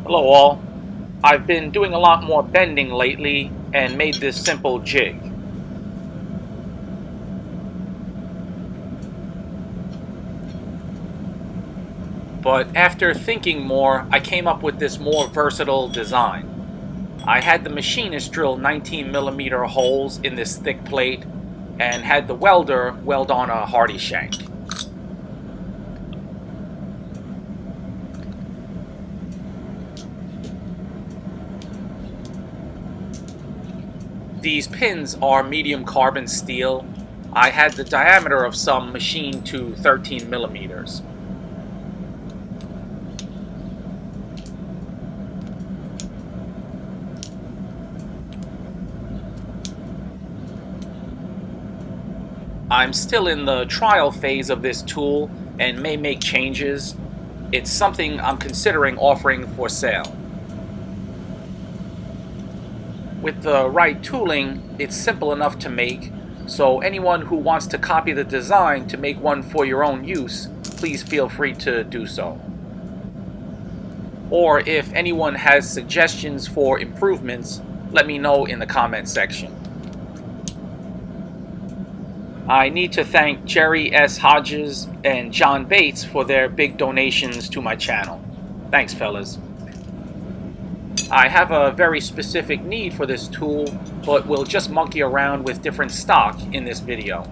Hello all. I've been doing a lot more bending lately and made this simple jig. But after thinking more, I came up with this more versatile design. I had the machinist drill 19mm holes in this thick plate and had the welder weld on a hardy shank. These pins are medium carbon steel. I had the diameter of some machined to 13mm. I'm still in the trial phase of this tool and may make changes. It's something I'm considering offering for sale. With the right tooling, it's simple enough to make, so anyone who wants to copy the design to make one for your own use, please feel free to do so. Or if anyone has suggestions for improvements, let me know in the comment section. I need to thank Jerry S. Hodges and John Bates for their big donations to my channel. Thanks, fellas. I have a very specific need for this tool, but will just monkey around with different stock in this video.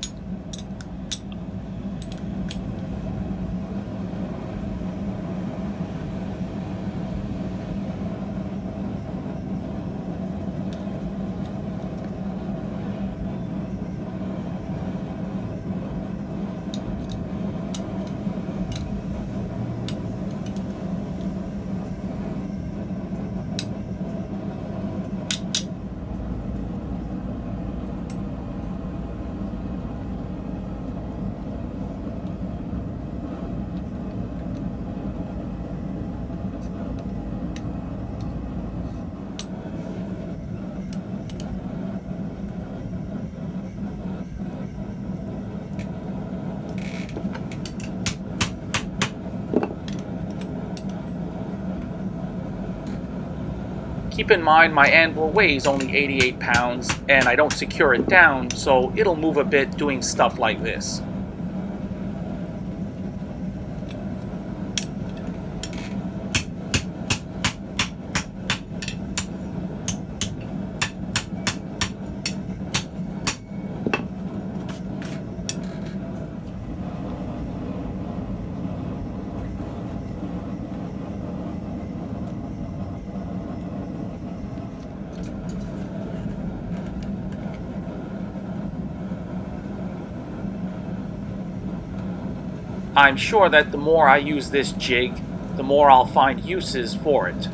Keep in mind my anvil weighs only 88 pounds and I don't secure it down, so it'll move a bit doing stuff like this. I'm sure that the more I use this jig, the more I'll find uses for it.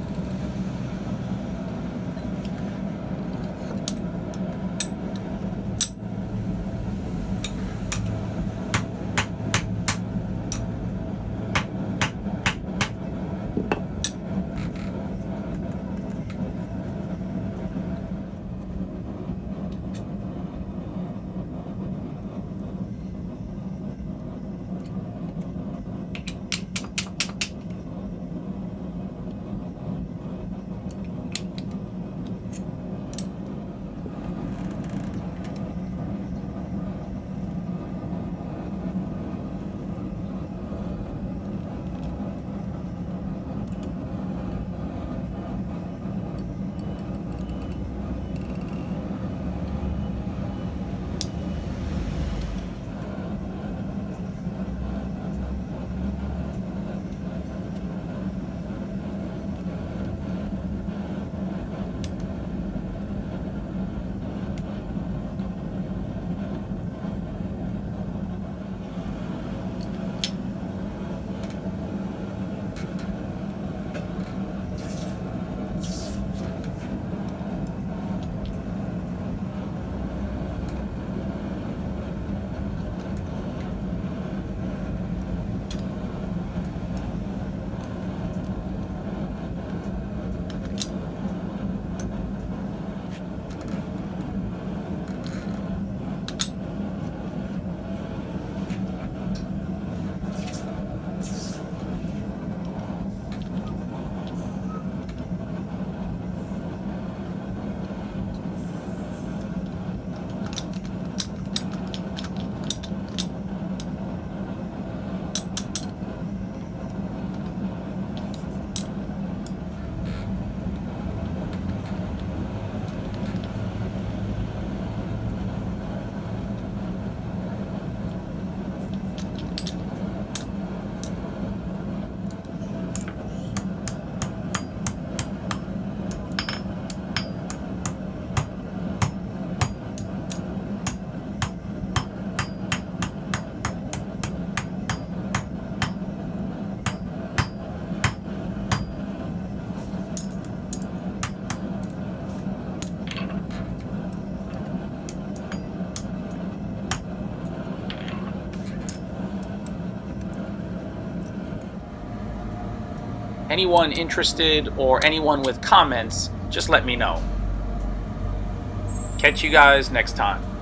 Anyone interested or anyone with comments, just let me know. Catch you guys next time.